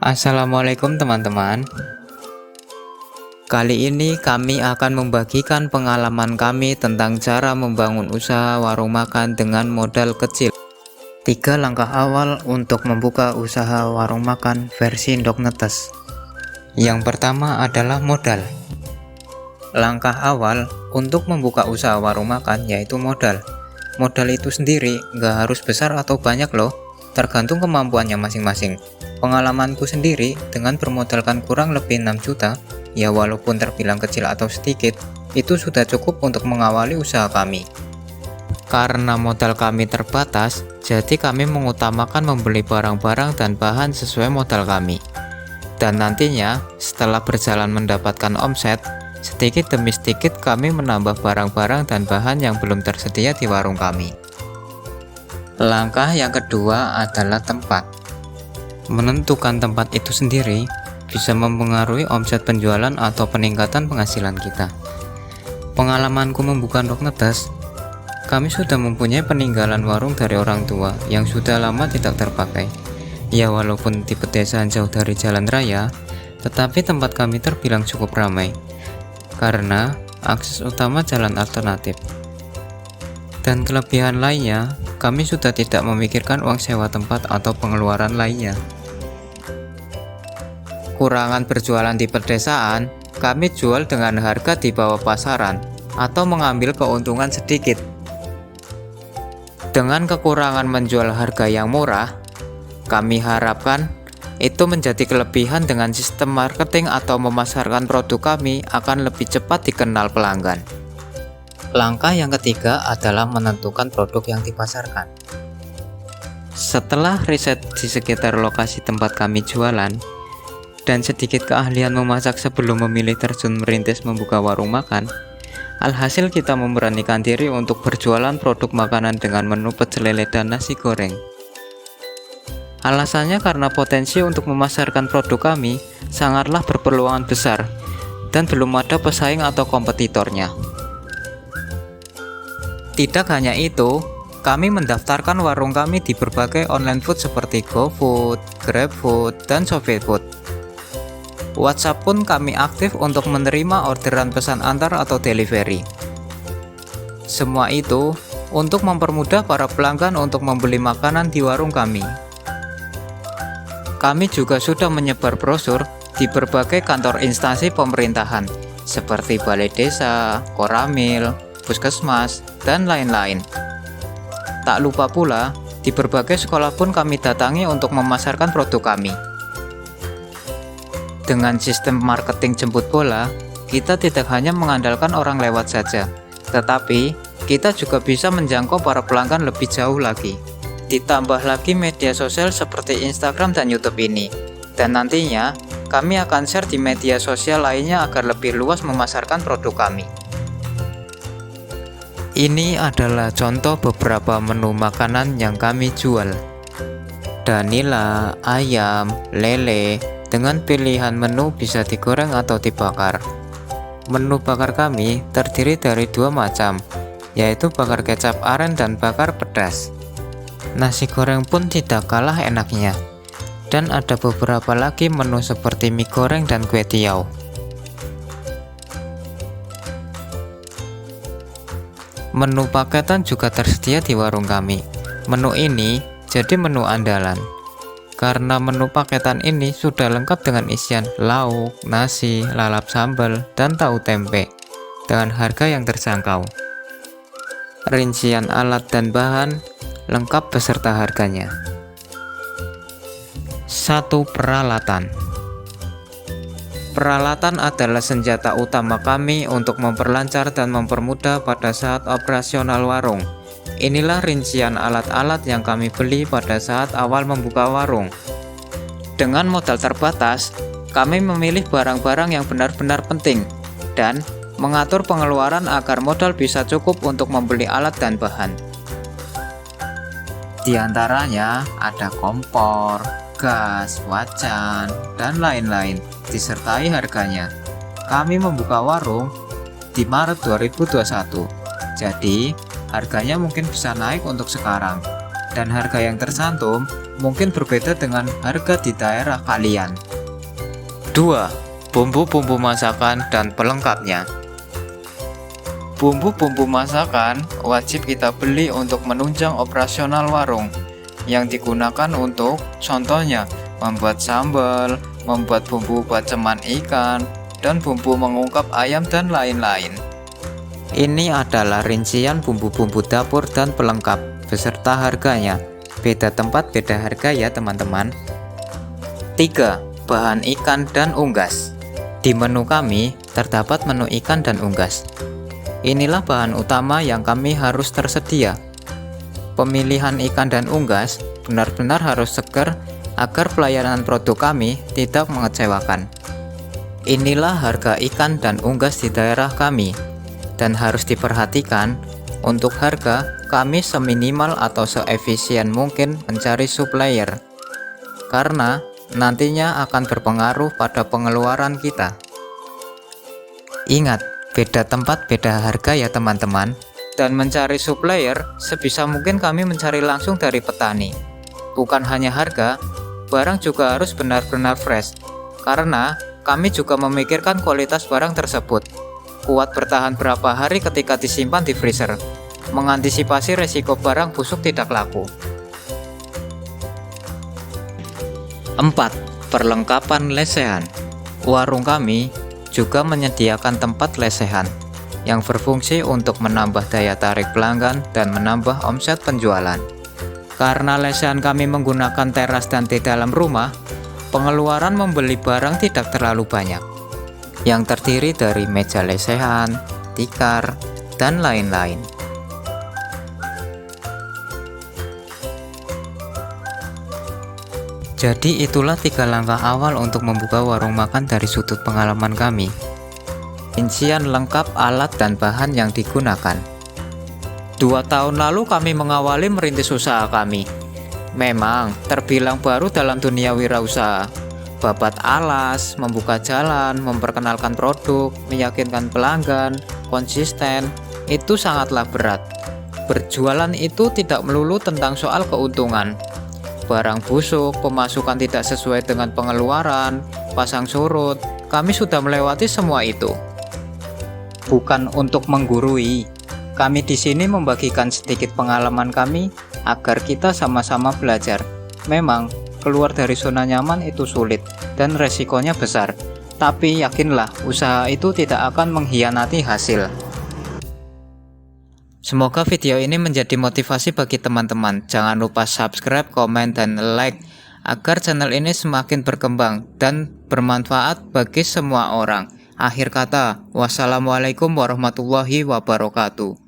Assalamualaikum teman-teman. Kali ini kami akan membagikan pengalaman kami tentang cara membangun usaha warung makan dengan modal kecil. 3 langkah awal untuk membuka usaha warung makan versi Ndok Netes. Yang pertama adalah modal. Langkah awal untuk membuka usaha warung makan yaitu modal. Modal itu sendiri nggak harus besar atau banyak loh, tergantung kemampuannya masing-masing. Pengalamanku sendiri dengan bermodalkan kurang lebih 6 juta, ya walaupun terbilang kecil atau sedikit, itu sudah cukup untuk mengawali usaha kami. Karena modal kami terbatas, jadi kami mengutamakan membeli barang-barang dan bahan sesuai modal kami. Dan nantinya, setelah berjalan mendapatkan omset, sedikit demi sedikit kami menambah barang-barang dan bahan yang belum tersedia di warung kami. Langkah yang kedua adalah tempat. Menentukan tempat itu sendiri bisa mempengaruhi omset penjualan atau peningkatan penghasilan kita. Pengalamanku membuka Ndok Netes, kami sudah mempunyai peninggalan warung dari orang tua yang sudah lama tidak terpakai. Ya walaupun di pedesaan jauh dari jalan raya, tetapi tempat kami terbilang cukup ramai karena akses utama jalan alternatif. Dan kelebihan lainnya, kami sudah tidak memikirkan uang sewa tempat atau pengeluaran lainnya. Kurangan berjualan di pedesaan, kami jual dengan harga di bawah pasaran atau mengambil keuntungan sedikit. Dengan kekurangan menjual harga yang murah, kami harapkan itu menjadi kelebihan dengan sistem marketing atau memasarkan produk kami akan lebih cepat dikenal pelanggan. Langkah yang ketiga adalah menentukan produk yang dipasarkan. Setelah riset di sekitar lokasi tempat kami jualan, dan sedikit keahlian memasak sebelum memilih terjun merintis membuka warung makan, alhasil kita memberanikan diri untuk berjualan produk makanan dengan menu pecel lele dan nasi goreng. Alasannya karena potensi untuk memasarkan produk kami sangatlah berpeluang besar dan belum ada pesaing atau kompetitornya. Tidak hanya itu, kami mendaftarkan warung kami di berbagai online food seperti GoFood, GrabFood, dan ShopeeFood. WhatsApp pun kami aktif untuk menerima orderan pesan antar atau delivery. Semua itu untuk mempermudah para pelanggan untuk membeli makanan di warung kami. Kami juga sudah menyebar brosur di berbagai kantor instansi pemerintahan seperti Balai Desa, Koramil, Puskesmas, dan lain-lain. Tak lupa pula, di berbagai sekolah pun kami datangi untuk memasarkan produk kami. Dengan sistem marketing jemput bola, kita tidak hanya mengandalkan orang lewat saja, tetapi kita juga bisa menjangkau para pelanggan lebih jauh lagi. Ditambah lagi media sosial seperti Instagram dan YouTube ini, dan nantinya kami akan share di media sosial lainnya agar lebih luas memasarkan produk kami. Ini adalah contoh beberapa menu makanan yang kami jual. Danila, ayam, lele, dengan pilihan menu bisa digoreng atau dibakar. Menu bakar kami terdiri dari 2 macam, yaitu bakar kecap aren dan bakar pedas. Nasi goreng pun tidak kalah enaknya. Dan ada beberapa lagi menu seperti mie goreng dan kue tiaw. Menu paketan juga tersedia di warung kami. Menu ini jadi menu andalan. Karena menu paketan ini sudah lengkap dengan isian lauk, nasi, lalap sambal, dan tahu tempe dengan harga yang terjangkau. Rincian alat dan bahan lengkap beserta harganya. 1. Peralatan. Peralatan adalah senjata utama kami untuk memperlancar dan mempermudah pada saat operasional warung. Inilah rincian alat-alat yang kami beli pada saat awal membuka warung. Dengan modal terbatas, kami memilih barang-barang yang benar-benar penting dan mengatur pengeluaran agar modal bisa cukup untuk membeli alat dan bahan. Di antaranya ada kompor, gas, wajan, dan lain-lain, disertai harganya. Kami membuka warung di Maret 2021, jadi harganya mungkin bisa naik untuk sekarang. dan harga yang tercantum mungkin berbeda dengan harga di daerah kalian. 2. Bumbu-bumbu masakan dan pelengkapnya. Bumbu-bumbu masakan wajib kita beli untuk menunjang operasional warung yang digunakan untuk contohnya membuat sambal, membuat bumbu baceman ikan, dan bumbu mengungkap ayam dan lain-lain. Ini adalah rincian bumbu-bumbu dapur dan pelengkap beserta harganya. Beda tempat beda harga ya teman-teman. 3. Bahan ikan dan unggas. Di menu kami terdapat menu ikan dan unggas. Inilah bahan utama yang kami harus tersedia. Pemilihan ikan dan unggas benar-benar harus segar agar pelayanan produk kami tidak mengecewakan. Inilah harga ikan dan unggas di daerah kami, dan harus diperhatikan untuk harga kami seminimal atau seefisien mungkin mencari supplier, karena nantinya akan berpengaruh pada pengeluaran kita. Ingat, beda tempat beda harga ya teman-teman. Dan mencari supplier sebisa mungkin kami mencari langsung dari petani. Bukan hanya harga, barang juga harus benar-benar fresh, karena kami juga memikirkan kualitas barang tersebut. Kuat bertahan berapa hari ketika disimpan di freezer, mengantisipasi resiko barang busuk tidak laku. 4. Perlengkapan lesehan. Warung kami juga menyediakan tempat lesehan yang berfungsi untuk menambah daya tarik pelanggan dan menambah omset penjualan. Karena lesehan kami menggunakan teras dan di dalam rumah, pengeluaran membeli barang tidak terlalu banyak, yang terdiri dari meja lesehan, tikar, dan lain-lain. Jadi itulah 3 langkah awal untuk membuka warung makan dari sudut pengalaman kami. Rincian lengkap alat dan bahan yang digunakan. 2 tahun lalu kami mengawali merintis usaha kami. Memang terbilang baru dalam dunia wirausaha. Babat alas, membuka jalan, memperkenalkan produk, meyakinkan pelanggan, konsisten, itu sangatlah berat. Berjualan itu tidak melulu tentang soal keuntungan. Barang busuk, pemasukan tidak sesuai dengan pengeluaran, pasang surut, kami sudah melewati semua itu. Bukan untuk menggurui, kami di sini membagikan sedikit pengalaman kami agar kita sama-sama belajar. Memang, keluar dari zona nyaman itu sulit dan resikonya besar, tapi yakinlah usaha itu tidak akan mengkhianati hasil. Semoga video ini menjadi motivasi bagi teman-teman. Jangan lupa subscribe, komen, dan like agar channel ini semakin berkembang dan bermanfaat bagi semua orang. Akhir kata, wassalamualaikum warahmatullahi wabarakatuh.